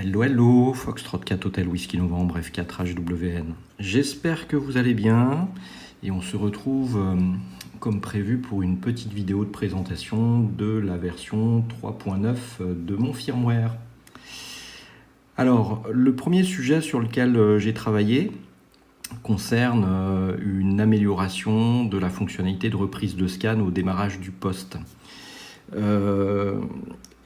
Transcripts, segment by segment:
Hello, hello, Foxtrot 4 Hotel Whisky Novembre F4 HWN. J'espère que vous allez bien et on se retrouve comme prévu pour une petite vidéo de présentation de la version 3.9 de mon firmware. Alors, le premier sujet sur lequel j'ai travaillé concerne une amélioration de la fonctionnalité de reprise de scan au démarrage du poste.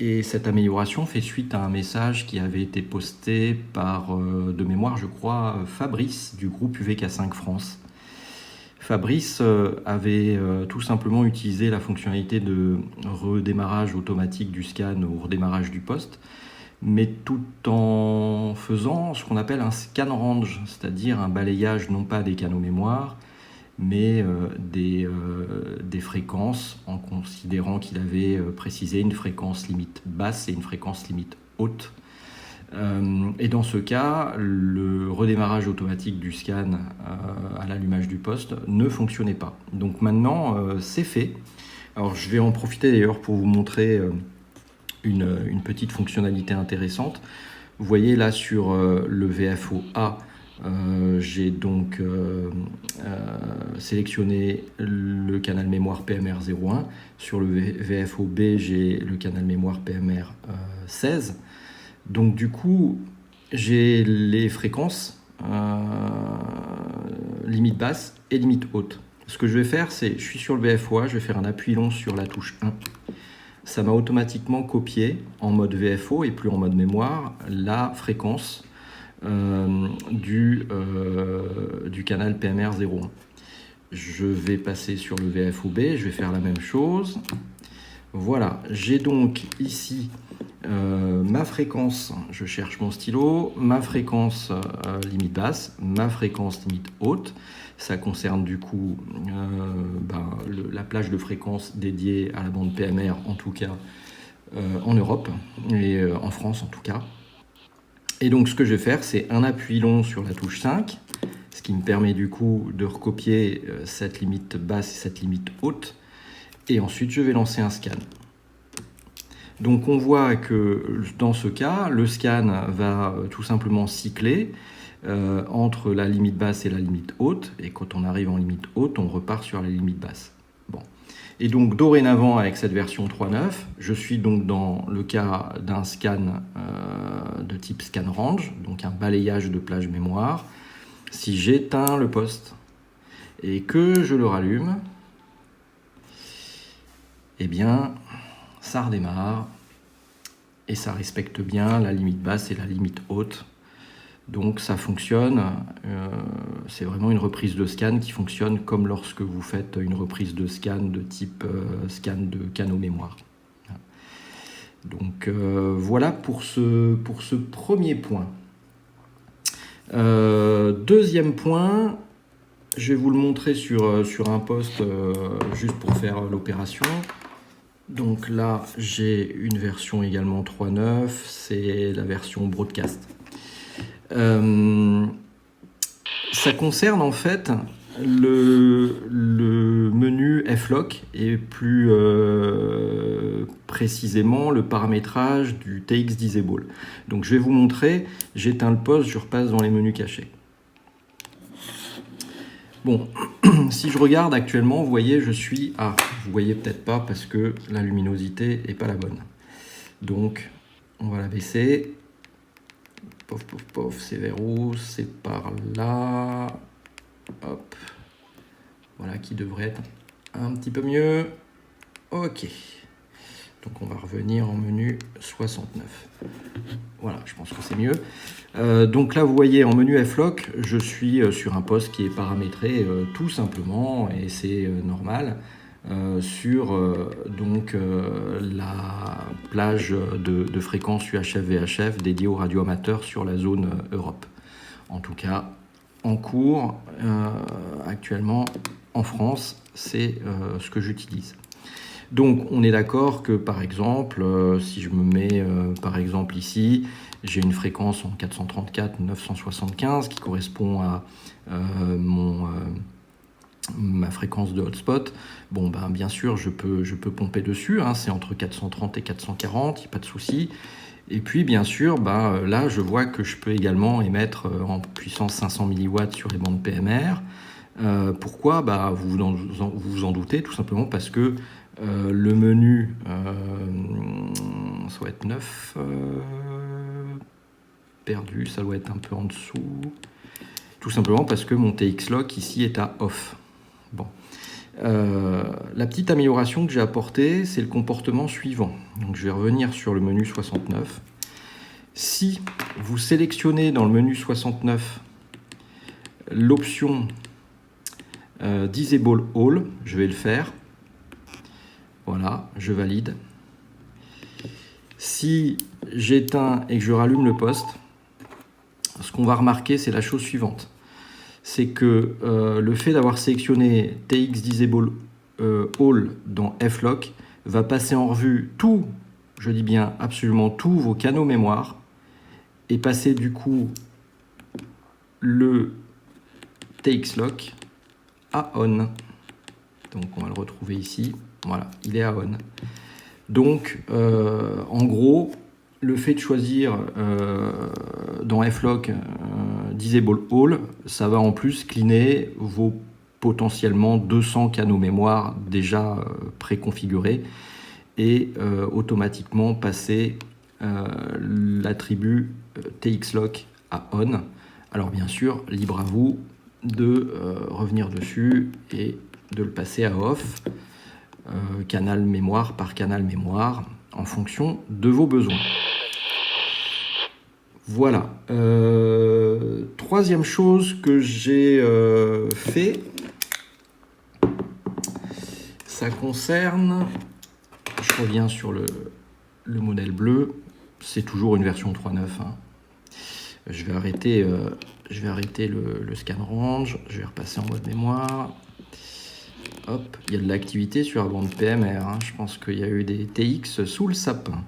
Et cette amélioration fait suite à un message qui avait été posté par, de mémoire je crois, Fabrice du groupe UVK5 France. Fabrice avait tout simplement utilisé la fonctionnalité de redémarrage automatique du scan au redémarrage du poste, mais tout en faisant ce qu'on appelle un scan range, c'est-à-dire un balayage non pas des canaux mémoire, mais des fréquences, en considérant qu'il avait précisé une fréquence limite basse et une fréquence limite haute. Et dans ce cas, le redémarrage automatique du scan à l'allumage du poste ne fonctionnait pas. Donc maintenant, c'est fait. Alors je vais en profiter d'ailleurs pour vous montrer une petite fonctionnalité intéressante. Vous voyez là sur le VFO A, j'ai donc sélectionné le canal mémoire PMR01. Sur le VFO B, j'ai le canal mémoire PMR16. Donc du coup, j'ai les fréquences limite basse et limite haute. Ce que je vais faire, c'est, je suis sur le VFO A, je vais faire un appui long sur la touche 1. Ça m'a automatiquement copié en mode VFO et plus en mode mémoire la fréquence du canal PMR01. Je vais passer sur le VFOB, je vais faire la même chose. Voilà, j'ai donc ici ma fréquence, je cherche mon stylo, ma fréquence limite basse, ma fréquence limite haute. Ça concerne du coup la plage de fréquence dédiée à la bande PMR, en tout cas en Europe et en France en tout cas. Et donc ce que je vais faire, c'est un appui long sur la touche 5, ce qui me permet du coup de recopier cette limite basse et cette limite haute. Et ensuite, je vais lancer un scan. Donc on voit que dans ce cas, le scan va tout simplement cycler entre la limite basse et la limite haute. Et quand on arrive en limite haute, on repart sur la limite basse. Bon. Et donc dorénavant, avec cette version 3.9, je suis donc dans le cas d'un scan de type scan range, donc un balayage de plage mémoire. Si j'éteins le poste et que je le rallume, eh bien, ça redémarre et ça respecte bien la limite basse et la limite haute. Donc ça fonctionne, c'est vraiment une reprise de scan qui fonctionne comme lorsque vous faites une reprise de scan de type scan de canaux mémoire. Donc voilà pour ce premier point. Deuxième point, je vais vous le montrer sur un poste juste pour faire l'opération. Donc là, j'ai une version également 3.9, c'est la version broadcast. Ça concerne en fait le menu F-Lock et plus précisément le paramétrage du TX Disable. Donc je vais vous montrer, j'éteins le poste, je repasse dans les menus cachés. Bon, si je regarde actuellement, vous voyez, je suis à... Vous voyez peut-être pas parce que la luminosité n'est pas la bonne. Donc, on va la baisser. Pof, pof, pof, c'est vers où? C'est par là. Hop. Voilà qui devrait être un petit peu mieux. Ok. Donc, on va revenir en menu 69. Voilà, je pense que c'est mieux. Donc là, vous voyez, en menu F-Lock, je suis sur un poste qui est paramétré tout simplement, et c'est normal, sur la plage de fréquence UHF-VHF dédiée aux radioamateurs sur la zone Europe. En tout cas, en cours, actuellement, en France, c'est ce que j'utilise. Donc on est d'accord que par exemple, si je me mets par exemple ici, j'ai une fréquence en 434-975 qui correspond à ma fréquence de hotspot. Bon, ben, bien sûr, je peux pomper dessus, hein, c'est entre 430 et 440, il n'y a pas de souci. Et puis bien sûr, là je vois que je peux également émettre en puissance 500 mW sur les bandes PMR. Pourquoi? Vous vous en doutez, tout simplement parce que le menu, ça doit être 9, perdu, ça doit être un peu en dessous. Tout simplement parce que mon TX Lock ici est à off. Bon. La petite amélioration que j'ai apportée, c'est le comportement suivant. Donc, je vais revenir sur le menu 69. Si vous sélectionnez dans le menu 69 l'option Disable All, je vais le faire. Voilà, je valide. Si j'éteins et que je rallume le poste, ce qu'on va remarquer, c'est la chose suivante. C'est que le fait d'avoir sélectionné TX Disable All dans F-Lock va passer en revue tout, je dis bien absolument tous vos canaux mémoire et passer du coup le TX Lock à on. Donc on va le retrouver ici. Voilà, il est à on. Donc en gros, le fait de choisir dans F-Lock Disable All, ça va en plus cleaner vos potentiellement 200 canaux mémoire déjà préconfigurés et automatiquement passer l'attribut TX Lock à on. Alors bien sûr, libre à vous de revenir dessus et de le passer à off, canal mémoire par canal mémoire, en fonction de vos besoins. Voilà. Troisième chose que j'ai fait, ça concerne, je reviens sur le modèle bleu, c'est toujours une version 3.9. Hein. Je vais arrêter le scan range, je vais repasser en mode mémoire. Hop, il y a de l'activité sur la bande PMR. Hein. Je pense qu'il y a eu des TX sous le sapin.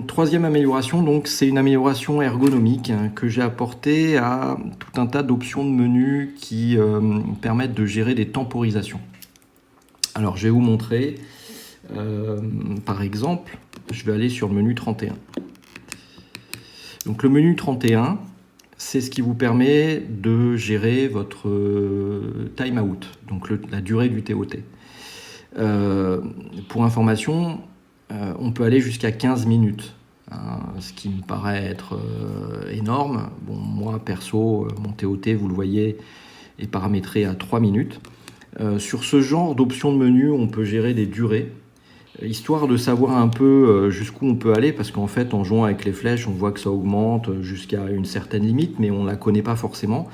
Troisième amélioration, donc c'est une amélioration ergonomique que j'ai apportée à tout un tas d'options de menu qui permettent de gérer des temporisations. Alors je vais vous montrer, par exemple, je vais aller sur le menu 31. Donc le menu 31, c'est ce qui vous permet de gérer votre timeout, donc la durée du TOT. Pour information, on peut aller jusqu'à 15 minutes, hein, ce qui me paraît être énorme. Bon, moi, perso, mon TOT, vous le voyez, est paramétré à 3 minutes. Sur ce genre d'options de menu, on peut gérer des durées, histoire de savoir un peu jusqu'où on peut aller, parce qu'en fait, en jouant avec les flèches, on voit que ça augmente jusqu'à une certaine limite, mais on ne la connaît pas forcément.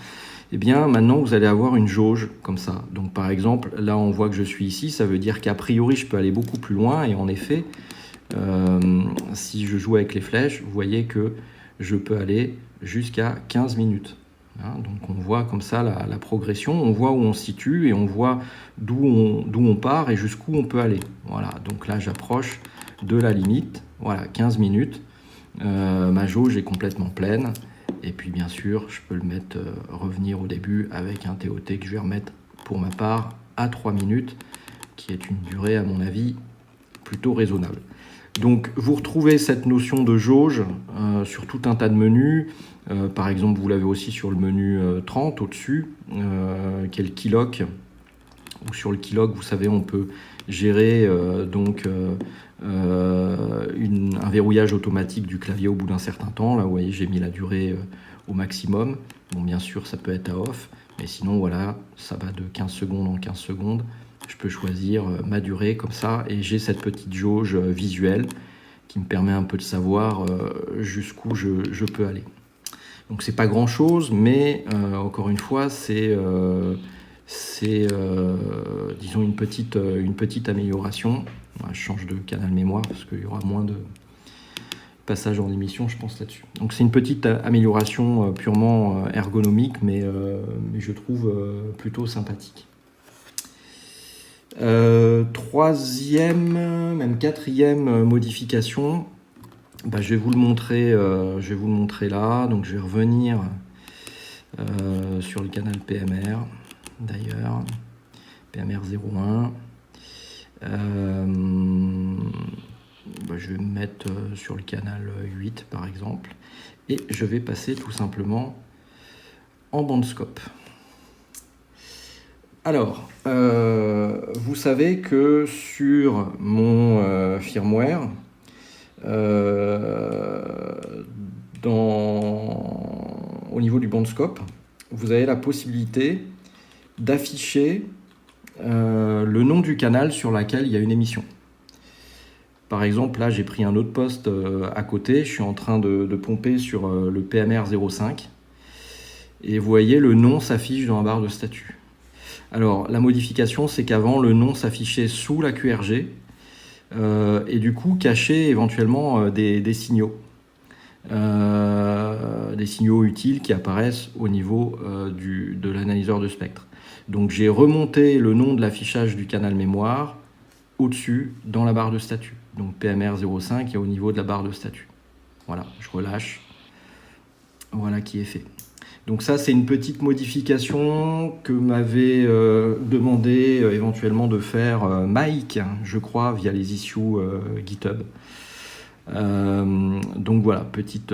Eh bien, maintenant, vous allez avoir une jauge comme ça. Donc, par exemple, là, on voit que je suis ici. Ça veut dire qu'a priori, je peux aller beaucoup plus loin. Et en effet, si je joue avec les flèches, vous voyez que je peux aller jusqu'à 15 minutes. Hein, donc, on voit comme ça la progression. On voit où on se situe et on voit d'où on part et jusqu'où on peut aller. Voilà. Donc là, j'approche de la limite. Voilà, 15 minutes. Ma jauge est complètement pleine. Et puis bien sûr, je peux le mettre, revenir au début avec un TOT que je vais remettre pour ma part à 3 minutes, qui est une durée à mon avis plutôt raisonnable. Donc vous retrouvez cette notion de jauge sur tout un tas de menus. Par exemple, vous l'avez aussi sur le menu 30 au-dessus, qui est le Keylock. Ou sur le Keylock, vous savez, on peut gérer un verrouillage automatique du clavier au bout d'un certain temps. Là, vous voyez, j'ai mis la durée au maximum. Bon, bien sûr, ça peut être à off, mais sinon, voilà, ça va de 15 secondes en 15 secondes. Je peux choisir ma durée comme ça, et j'ai cette petite jauge visuelle qui me permet un peu de savoir jusqu'où je peux aller. Donc, c'est pas grand-chose, mais encore une fois, c'est disons une petite amélioration. Je change de canal mémoire parce qu'il y aura moins de passages en émission, je pense, là-dessus. Donc c'est une petite amélioration purement ergonomique, mais je trouve plutôt sympathique. Troisième, même quatrième modification, je vais vous le montrer là. Donc je vais revenir sur le canal PMR. D'ailleurs, PMR 01. Je je vais me mettre sur le canal 8 par exemple, et je vais passer tout simplement en bandscope. Alors, vous savez que sur mon firmware, au niveau du bandscope, vous avez la possibilité d'afficher le nom du canal sur lequel il y a une émission. Par exemple, là, j'ai pris un autre poste à côté, je suis en train de pomper sur le PMR 05, et vous voyez, le nom s'affiche dans la barre de statut. Alors, la modification, c'est qu'avant, le nom s'affichait sous la QRG, et du coup, cachait éventuellement des signaux. Des signaux utiles qui apparaissent au niveau de l'analyseur de spectre. Donc j'ai remonté le nom de l'affichage du canal mémoire au-dessus dans la barre de statut. Donc PMR 05 est au niveau de la barre de statut. Voilà, je relâche. Voilà qui est fait. Donc ça, c'est une petite modification que m'avait demandé éventuellement de faire Mike, je crois, via les issues GitHub. Donc voilà, petite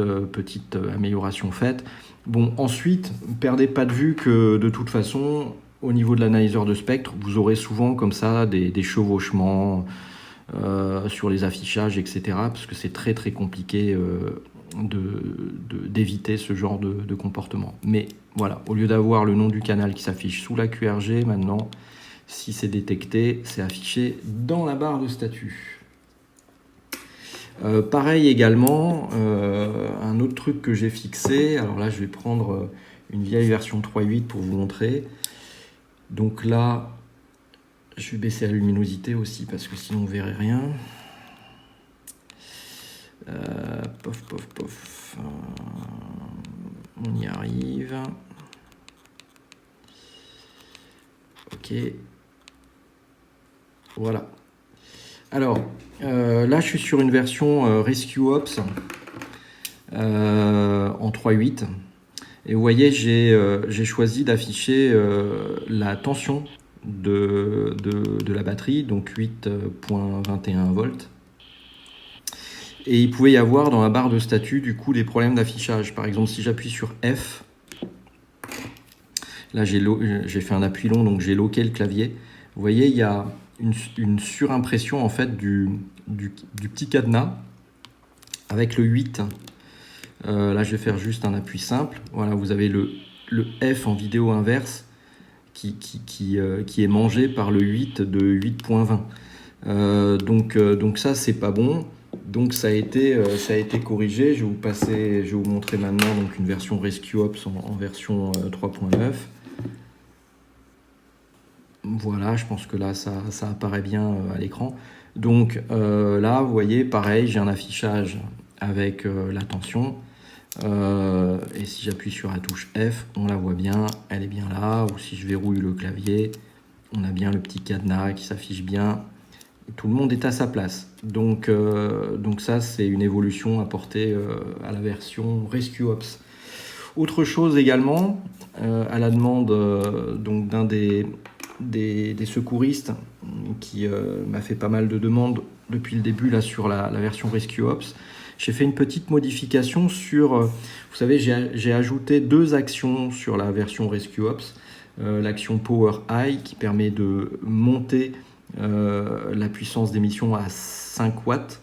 amélioration faite. Bon, ensuite, perdez pas de vue que de toute façon, au niveau de l'analyseur de spectre, vous aurez souvent comme ça des chevauchements sur les affichages, etc. Parce que c'est très très compliqué d'éviter ce genre de comportement. Mais voilà, au lieu d'avoir le nom du canal qui s'affiche sous la QRG, maintenant, si c'est détecté, c'est affiché dans la barre de statut. Pareil également, un autre truc que j'ai fixé, alors là je vais prendre une vieille version 3.8 pour vous montrer. Donc là, je vais baisser la luminosité aussi parce que sinon on ne verrait rien. Pof, pof, pof. On y arrive. Ok. Voilà. Alors, là, je suis sur une version Rescue Ops en 3.8. Et vous voyez, j'ai choisi d'afficher la tension de la batterie, donc 8.21 volts. Et il pouvait y avoir dans la barre de statut, du coup, des problèmes d'affichage. Par exemple, si j'appuie sur F, là, j'ai fait un appui long, donc j'ai loqué le clavier. Vous voyez, il y a une surimpression en fait du petit cadenas avec le 8. Là, je vais faire juste un appui simple. Voilà, vous avez le F en vidéo inverse qui est mangé par le 8 de 8.20. Donc ça, c'est pas bon. Donc ça a été corrigé. Je vais vous montrer maintenant donc une version Rescue Ops en version 3.9. Voilà, je pense que là, ça apparaît bien à l'écran. Donc là, vous voyez, pareil, j'ai un affichage avec la tension. Et si j'appuie sur la touche F, on la voit bien, elle est bien là. Ou si je verrouille le clavier, on a bien le petit cadenas qui s'affiche bien. Tout le monde est à sa place. Donc ça, c'est une évolution apportée à la version Rescue Ops. Autre chose également, à la demande donc d'un des secouristes qui m'a fait pas mal de demandes depuis le début là sur la version Rescue Ops. J'ai fait une petite modification sur, vous savez, j'ai ajouté 2 actions sur la version Rescue Ops. L'action Power High qui permet de monter la puissance d'émission à 5 watts.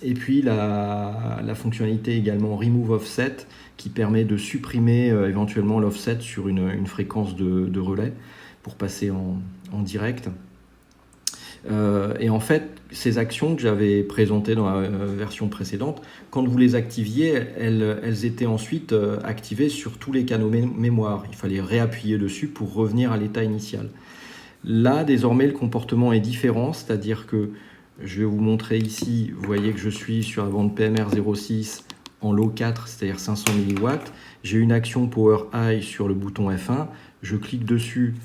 Et puis la fonctionnalité également Remove Offset qui permet de supprimer éventuellement l'offset sur une fréquence de relais pour passer en direct. Et en fait, ces actions que j'avais présentées dans la version précédente, quand vous les activiez, elles étaient ensuite activées sur tous les canaux mémoire. Il fallait réappuyer dessus pour revenir à l'état initial. Là, désormais, le comportement est différent, c'est-à-dire que je vais vous montrer ici, vous voyez que je suis sur la bande PMR 06 en low 4, c'est-à-dire 500 mW. J'ai une action Power High sur le bouton F1, je clique dessus,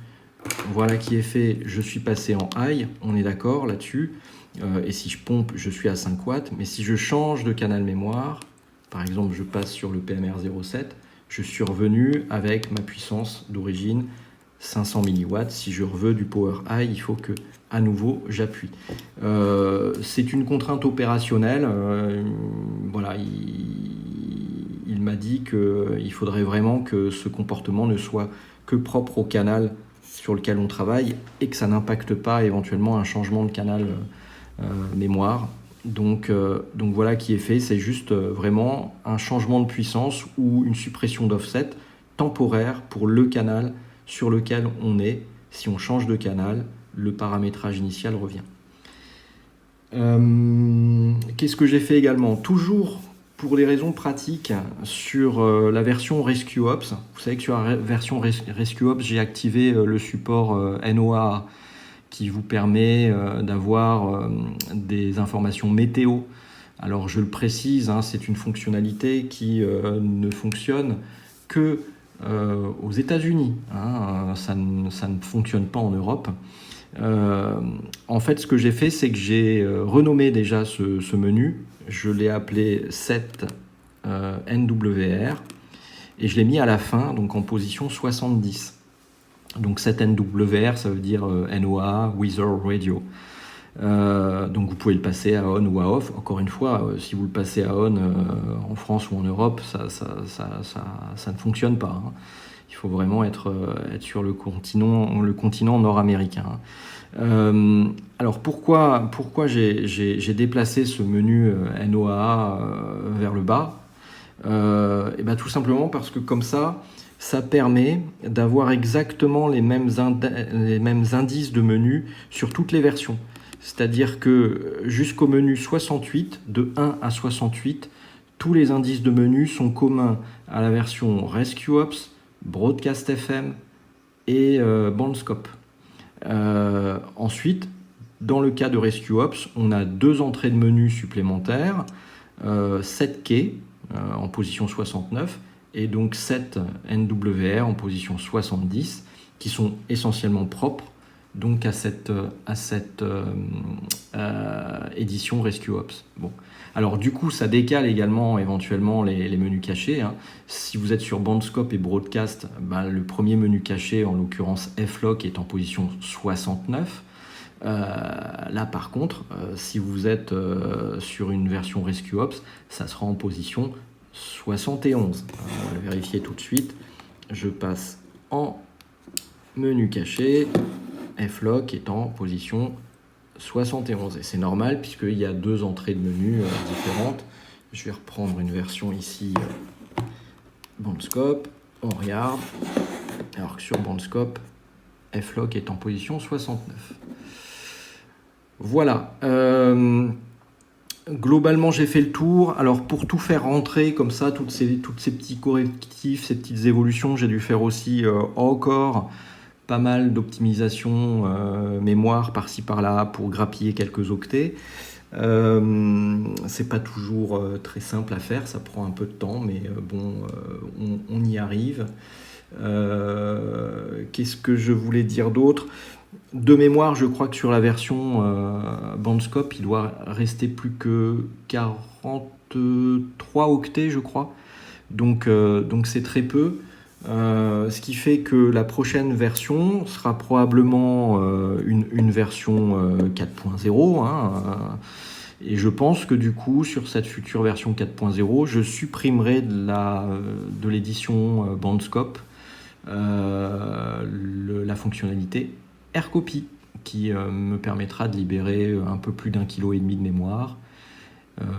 voilà qui est fait, je suis passé en high, on est d'accord là-dessus. Et si je pompe, je suis à 5 watts. Mais si je change de canal mémoire, par exemple, je passe sur le PMR 07, je suis revenu avec ma puissance d'origine 500 milliwatts. Si je veux du power high, il faut que à nouveau j'appuie. C'est une contrainte opérationnelle. Voilà, il m'a dit qu'il faudrait vraiment que ce comportement ne soit que propre au canal sur lequel on travaille et que ça n'impacte pas éventuellement un changement de canal mémoire. Donc voilà qui est fait, c'est juste vraiment un changement de puissance ou une suppression d'offset temporaire pour le canal sur lequel on est. Si on change de canal, le paramétrage initial revient. Qu'est-ce que j'ai fait également? Toujours pour des raisons pratiques sur la version RescueOps. Vous savez que sur la version RescueOps, j'ai activé le support NOAA qui vous permet d'avoir des informations météo. Alors je le précise, c'est une fonctionnalité qui ne fonctionne que aux États-Unis. Ça ne fonctionne pas en Europe. En fait, ce que j'ai fait, c'est que j'ai renommé déjà ce menu. Je l'ai appelé set NWR et je l'ai mis à la fin, donc en position 70. Donc set NWR, ça veut dire NOAA Weather Radio. Donc vous pouvez le passer à on ou à off. Encore une fois, si vous le passez à on en France ou en Europe, ça ne fonctionne pas. Il faut vraiment être sur le continent nord-américain. Alors pourquoi j'ai déplacé ce menu NOAA vers le bas? Et bien tout simplement parce que comme ça permet d'avoir exactement les mêmes indices de menu sur toutes les versions. C'est-à-dire que jusqu'au menu 68, de 1 à 68, tous les indices de menu sont communs à la version RescueOps, Broadcast FM et Bandscope. Ensuite, dans le cas de RescueOps, on a 2 entrées de menu supplémentaires, 7 quais en position 69 et donc 7 NWR en position 70 qui sont essentiellement propres donc à cette édition RescueOps. Bon. Alors du coup, ça décale également éventuellement les menus cachés. Si vous êtes sur Bandscope et Broadcast, le premier menu caché, en l'occurrence F-Lock, est en position 69. Là par contre, si vous êtes sur une version RescueOps, ça sera en position 71. Vérifiez tout de suite. Je passe en menu caché. F-Lock est en position 71. Et c'est normal puisqu'il y a 2 entrées de menu différentes. Je vais reprendre une version ici Bandscope. On regarde. Alors que sur Bandscope, F-Lock est en position 69. Voilà. Globalement, j'ai fait le tour. Alors, pour tout faire rentrer comme ça, toutes ces petits correctifs, ces petites évolutions, j'ai dû faire aussi encore pas mal d'optimisation mémoire par-ci par-là pour grappiller quelques octets. C'est pas toujours très simple à faire, ça prend un peu de temps, mais on y arrive. Qu'est-ce que je voulais dire d'autre? De mémoire, je crois que sur la version Bandscope, il doit rester plus que 43 octets, je crois. Donc c'est très peu. Ce qui fait que la prochaine version sera probablement une version 4.0. Et je pense que du coup, sur cette future version 4.0, je supprimerai de l'édition Bandscope la fonctionnalité AirCopy qui me permettra de libérer un peu plus d'1,5 kg de mémoire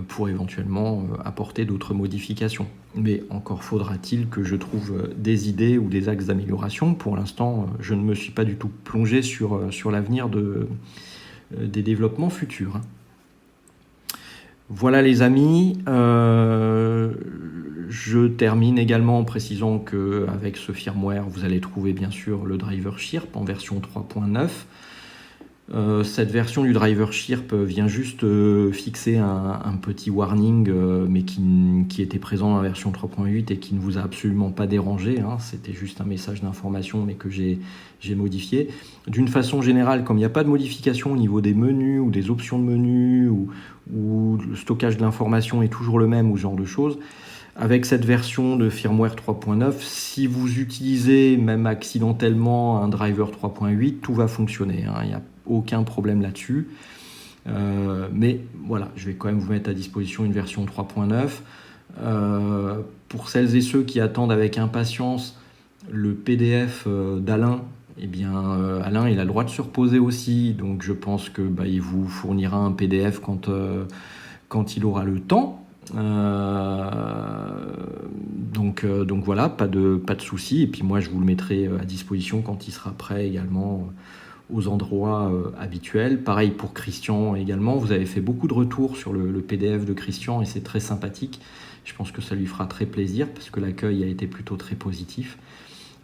pour éventuellement apporter d'autres modifications. Mais encore faudra-t-il que je trouve des idées ou des axes d'amélioration. Pour l'instant, je ne me suis pas du tout plongé sur l'avenir des développements futurs. Voilà les amis, je termine également en précisant qu'avec ce firmware, vous allez trouver bien sûr le driver Chirp en version 3.9. Cette version du driver Chirp vient juste fixer un petit warning, mais qui était présent dans la version 3.8 et qui ne vous a absolument pas dérangé. C'était juste un message d'information, mais que j'ai modifié. D'une façon générale, comme il n'y a pas de modification au niveau des menus ou des options de menus, ou le stockage de l'information est toujours le même, ou ce genre de choses, avec cette version de firmware 3.9, si vous utilisez même accidentellement un driver 3.8, tout va fonctionner, hein, il n'y a aucun problème là-dessus. Mais voilà, je vais quand même vous mettre à disposition une version 3.9. Pour celles et ceux qui attendent avec impatience le PDF d'Alain, eh bien, Alain, il a le droit de se reposer aussi, donc je pense que il vous fournira un PDF quand il aura le temps. Donc voilà, pas de souci. Et puis moi, je vous le mettrai à disposition quand il sera prêt également aux endroits habituels. Pareil pour Christian également. Vous avez fait beaucoup de retours sur le PDF de Christian et c'est très sympathique. Je pense que ça lui fera très plaisir parce que l'accueil a été plutôt très positif.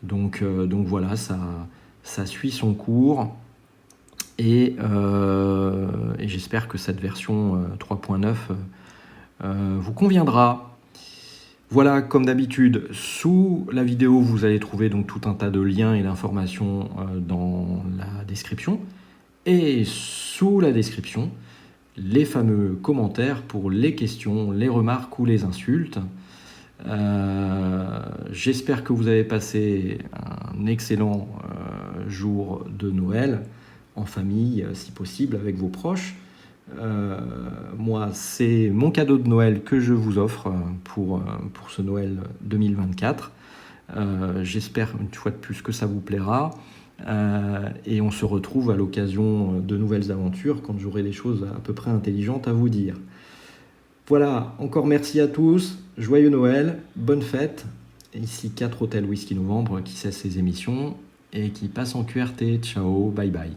Donc voilà, ça suit son cours. Et j'espère que cette version 3.9 vous conviendra. Voilà, comme d'habitude, sous la vidéo, vous allez trouver donc tout un tas de liens et d'informations dans la description. Et sous la description, les fameux commentaires pour les questions, les remarques ou les insultes. J'espère que vous avez passé un excellent jour de Noël en famille, si possible, avec vos proches. Moi, c'est mon cadeau de Noël que je vous offre pour ce Noël 2024. J'espère une fois de plus que ça vous plaira. Et on se retrouve à l'occasion de nouvelles aventures quand j'aurai des choses à peu près intelligentes à vous dire. Voilà, encore merci à tous, joyeux Noël, bonne fête. Et ici 4 Hôtels Whisky Novembre qui cesse ses émissions et qui passe en QRT. Ciao, bye bye.